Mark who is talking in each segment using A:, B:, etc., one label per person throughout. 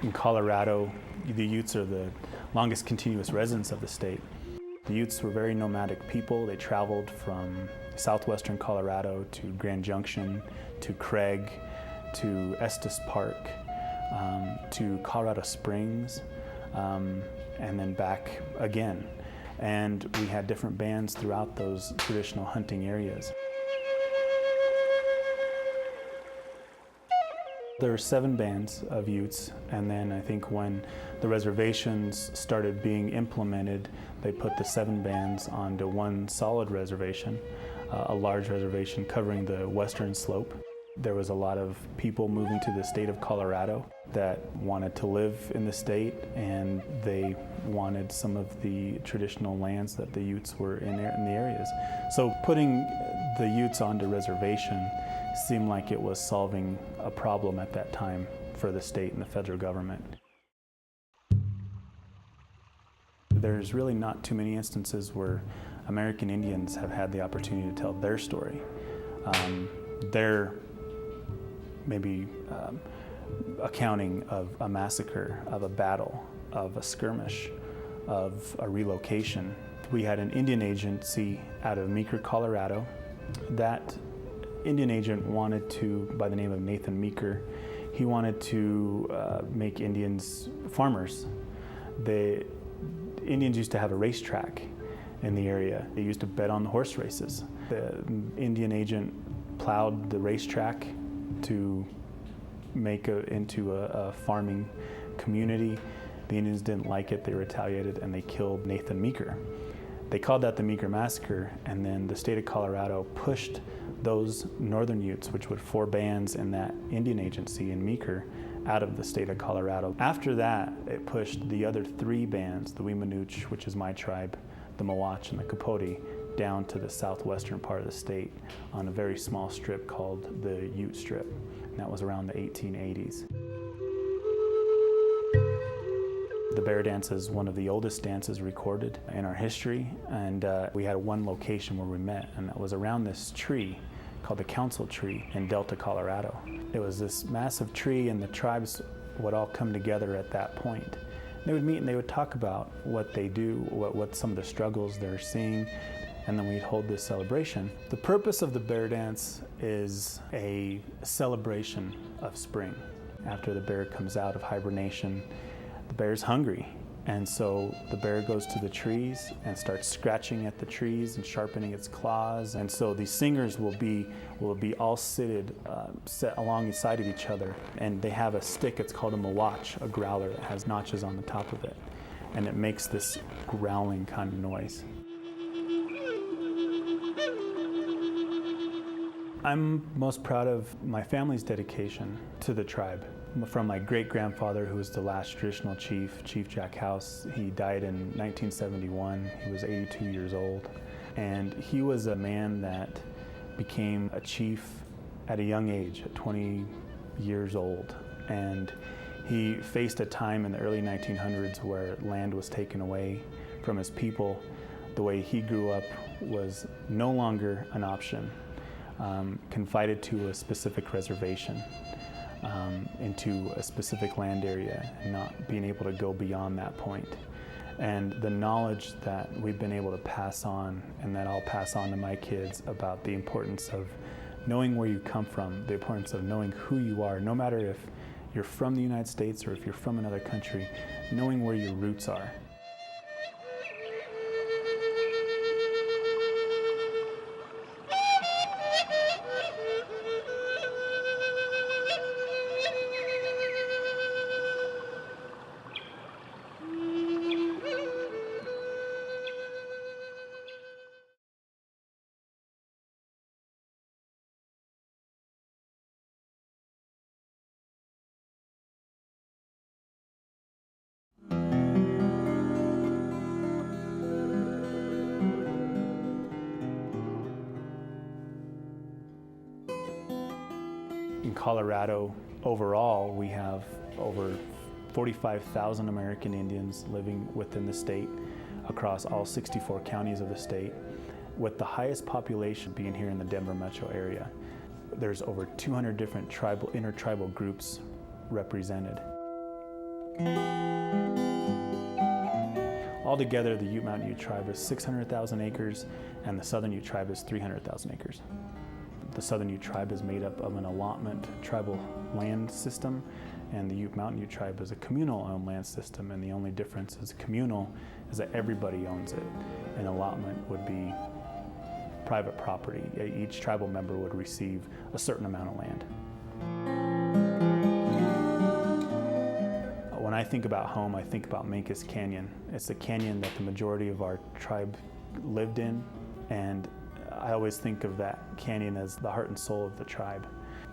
A: In Colorado, the Utes are the longest continuous residents of the state. The Utes were very nomadic people. They traveled from southwestern Colorado to Grand Junction, to Craig, to Estes Park, to Colorado Springs, and then back again. And we had different bands throughout those traditional hunting areas. There were 7 bands of Utes, and then I think when the reservations started being implemented, they put the 7 bands onto one solid reservation, a large reservation covering the western slope. There was a lot of people moving to the state of Colorado that wanted to live in the state, and they wanted some of the traditional lands that the Utes were in the areas. So putting the Utes onto reservation seemed like it was solving a problem at that time for the state and the federal government. There's really not too many instances where American Indians have had the opportunity to tell their story. Their maybe accounting of a massacre, of a battle, of a skirmish, of a relocation. We had an Indian agency out of Meeker, Colorado. That Indian agent wanted to, by the name of Nathan Meeker, he wanted to make Indians farmers. The Indians used to have a racetrack in the area. They used to bet on the horse races. The Indian agent plowed the racetrack to make into a farming community. The Indians didn't like it, they retaliated, and they killed Nathan Meeker. They called that the Meeker Massacre, and then the state of Colorado pushed those northern Utes, which were 4 bands in that Indian agency in Meeker, out of the state of Colorado. After that, it pushed the other 3 bands, the Weemanooch, which is my tribe, the Mawach, and the Capote, down to the southwestern part of the state on a very small strip called the Ute Strip. And that was around the 1880s. The bear dance is one of the oldest dances recorded in our history, and we had one location where we met, and that was around this tree called the Council Tree in Delta, Colorado. It was this massive tree, and the tribes would all come together at that point. They would meet and they would talk about what they do, what some of the struggles they're seeing, and then we'd hold this celebration. The purpose of the bear dance is a celebration of spring. After the bear comes out of hibernation, the bear's hungry, and so the bear goes to the trees and starts scratching at the trees and sharpening its claws. And so these singers will be all set alongside of each other, and they have a stick. It's called a Mawach, a growler that has notches on the top of it, and it makes this growling kind of noise. I'm most proud of my family's dedication to the tribe. From my great-grandfather, who was the last traditional chief, Chief Jack House. He died in 1971. He was 82 years old. And he was a man that became a chief at a young age, at 20 years old. And he faced a time in the early 1900s where land was taken away from his people. The way he grew up was no longer an option. Confided to a specific reservation, into a specific land area, and not being able to go beyond that point. And the knowledge that we've been able to pass on, and that I'll pass on to my kids, about the importance of knowing where you come from, the importance of knowing who you are, no matter if you're from the United States or if you're from another country, knowing where your roots are. In Colorado, overall, we have over 45,000 American Indians living within the state across all 64 counties of the state, with the highest population being here in the Denver metro area. There's over 200 different intertribal groups represented. Altogether, the Ute Mountain Ute tribe is 600,000 acres, and the Southern Ute tribe is 300,000 acres. The Southern Ute tribe is made up of an allotment tribal land system, and the Ute Mountain Ute tribe is a communal owned land system, and the only difference is communal is that everybody owns it. An allotment would be private property. Each tribal member would receive a certain amount of land. When I think about home, I think about Mancos Canyon. It's the canyon that the majority of our tribe lived in, and I always think of that canyon as the heart and soul of the tribe.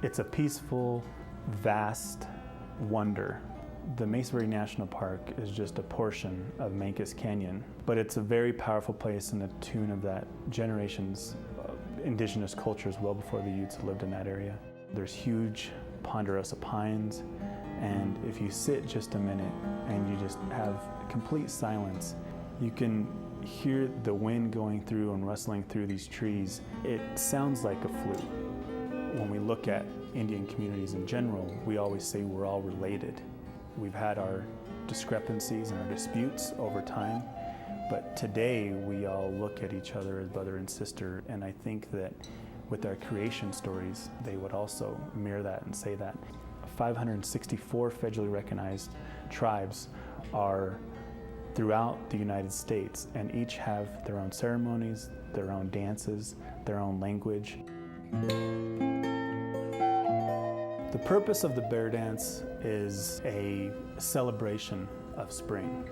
A: It's a peaceful, vast wonder. The Mesa Verde National Park is just a portion of Mancos Canyon, but it's a very powerful place in the tune of that generations of indigenous cultures well before the Utes lived in that area. There's huge ponderosa pines, and if you sit just a minute and you just have complete silence, you can hear the wind going through and rustling through these trees. It sounds like a flute. When we look at Indian communities in general, we always say we're all related. We've had our discrepancies and our disputes over time, but today we all look at each other as brother and sister, and I think that with our creation stories, they would also mirror that and say that. 564 federally recognized tribes are throughout the United States, and each have their own ceremonies, their own dances, their own language. The purpose of the bear dance is a celebration of spring.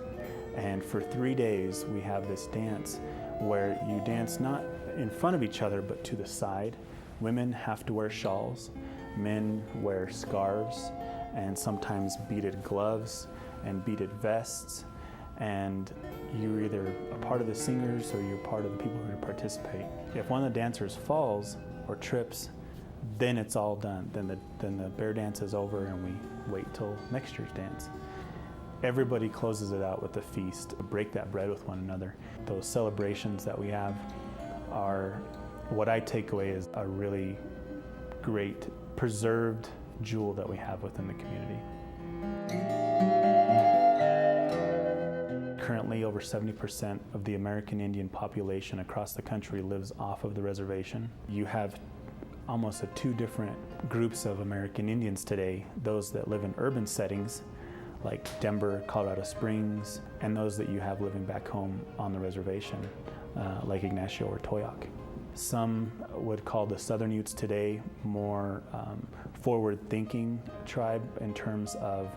A: And for 3 days, we have this dance where you dance not in front of each other, but to the side. Women have to wear shawls, men wear scarves, and sometimes beaded gloves and beaded vests. And you're either a part of the singers or you're part of the people who participate. If one of the dancers falls or trips, then it's all done. Then the bear dance is over and we wait till next year's dance. Everybody closes it out with a feast, to break that bread with one another. Those celebrations that we have are what I take away as a really great preserved jewel that we have within the community. Currently, over 70% of the American Indian population across the country lives off of the reservation. You have almost two different groups of American Indians today, those that live in urban settings like Denver, Colorado Springs, and those that you have living back home on the reservation, like Ignacio or Toyac. Some would call the Southern Utes today more forward-thinking tribe in terms of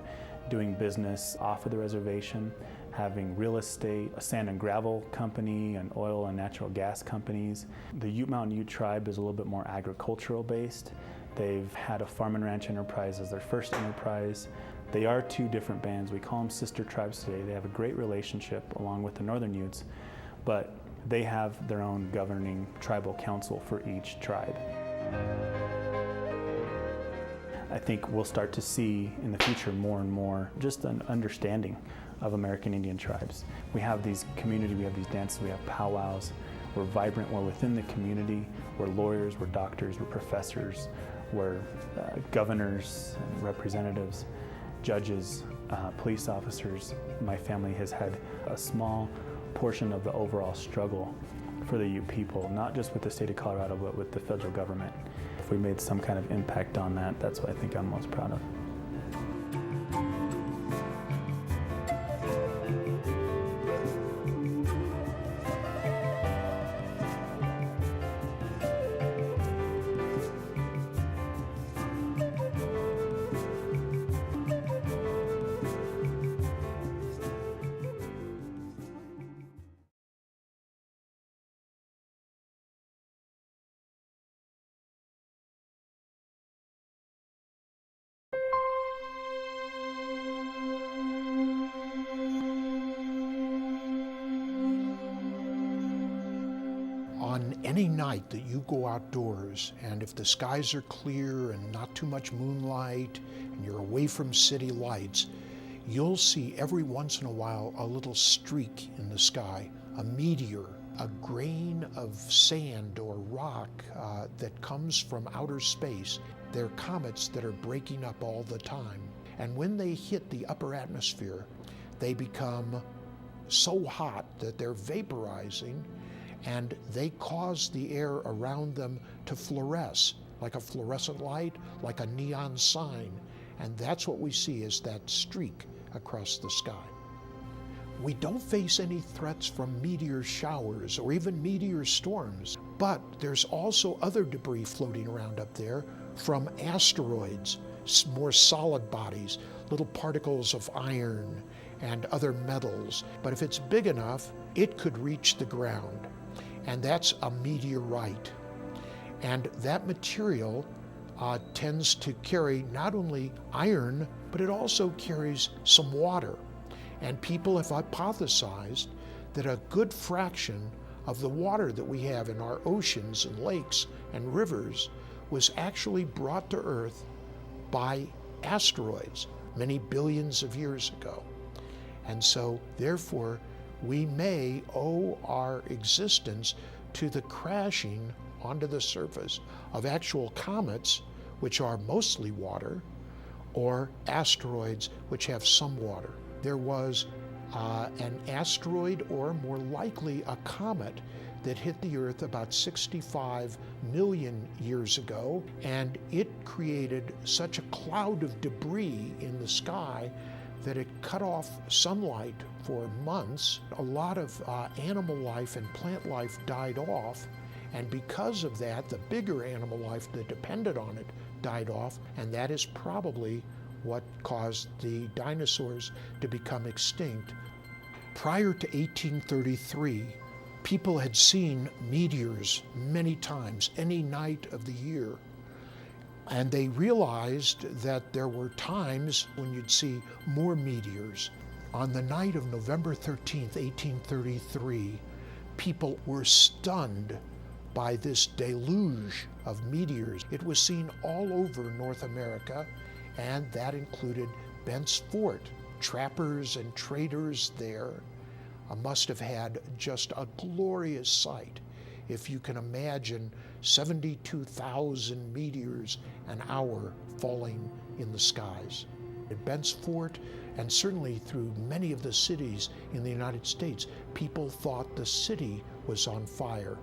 A: doing business off of the reservation, having real estate, a sand and gravel company, and oil and natural gas companies. The Ute Mountain Ute tribe is a little bit more agricultural based. They've had a farm and ranch enterprise as their first enterprise. They are two different bands. We call them sister tribes today. They have a great relationship along with the Northern Utes, but they have their own governing tribal council for each tribe. I think we'll start to see in the future more and more just an understanding of American Indian tribes. We have these community, we have these dances, we have powwows. We're vibrant, we're within the community. We're lawyers, we're doctors, we're professors, we're governors and representatives, judges, police officers. My family has had a small portion of the overall struggle for the Ute people, not just with the state of Colorado, but with the federal government. If we made some kind of impact on that, that's what I think I'm most proud of.
B: On any night that you go outdoors, and if the skies are clear and not too much moonlight, and you're away from city lights, you'll see every once in a while a little streak in the sky, a meteor, a grain of sand or rock that comes from outer space. They're comets that are breaking up all the time. And when they hit the upper atmosphere, they become so hot that they're vaporizing, and they cause the air around them to fluoresce, like a fluorescent light, like a neon sign. And that's what we see as that streak across the sky. We don't face any threats from meteor showers or even meteor storms, but there's also other debris floating around up there from asteroids, more solid bodies, little particles of iron and other metals. But if it's big enough, it could reach the ground, and that's a meteorite. And that material tends to carry not only iron, but it also carries some water. And people have hypothesized that a good fraction of the water that we have in our oceans and lakes and rivers was actually brought to Earth by asteroids many billions of years ago. And so, therefore, we may owe our existence to the crashing onto the surface of actual comets, which are mostly water, or asteroids, which have some water. There was an asteroid, or more likely a comet, that hit the Earth about 65 million years ago, and it created such a cloud of debris in the sky that it cut off sunlight for months. A lot of animal life and plant life died off, and because of that, the bigger animal life that depended on it died off, and that is probably what caused the dinosaurs to become extinct. Prior to 1833, people had seen meteors many times, any night of the year. And they realized that there were times when you'd see more meteors. On the night of November 13th, 1833, people were stunned by this deluge of meteors. It was seen all over North America, and that included Bent's Fort. Trappers and traders there must have had just a glorious sight. If you can imagine 72,000 meteors an hour falling in the skies. At Bent's Fort, and certainly through many of the cities in the United States, people thought the city was on fire.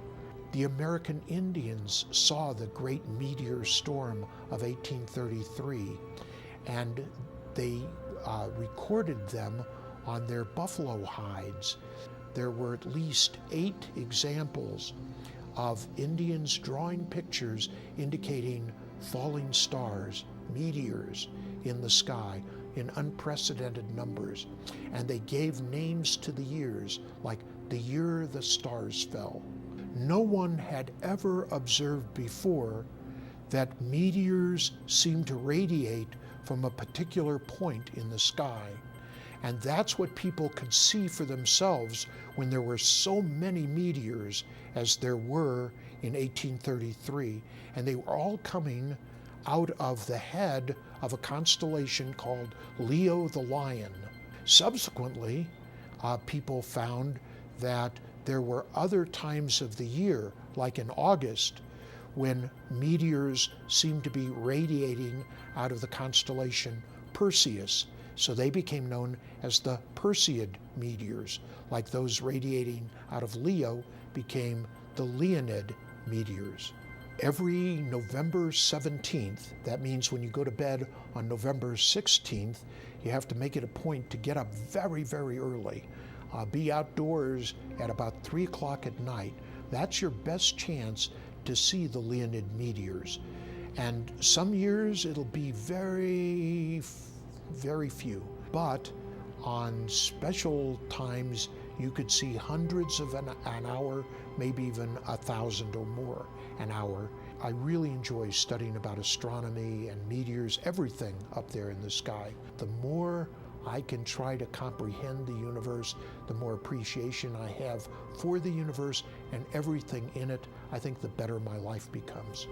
B: The American Indians saw the great meteor storm of 1833, and they recorded them on their buffalo hides. There were at least 8 examples of Indians drawing pictures indicating falling stars, meteors in the sky in unprecedented numbers. And they gave names to the years, like the year the stars fell. No one had ever observed before that meteors seem to radiate from a particular point in the sky. And that's what people could see for themselves when there were so many meteors as there were in 1833. And they were all coming out of the head of a constellation called Leo the Lion. Subsequently, people found that there were other times of the year, like in August, when meteors seemed to be radiating out of the constellation Perseus. So they became known as the Perseid meteors, like those radiating out of Leo became the Leonid meteors. Every November 17th, that means when you go to bed on November 16th, you have to make it a point to get up very, very early. Be outdoors at about 3 o'clock at night. That's your best chance to see the Leonid meteors. And some years it'll be very few. But on special times, you could see hundreds of an hour, maybe even 1,000 or more an hour. I really enjoy studying about astronomy and meteors, everything up there in the sky. The more I can try to comprehend the universe, the more appreciation I have for the universe and everything in it, I think the better my life becomes.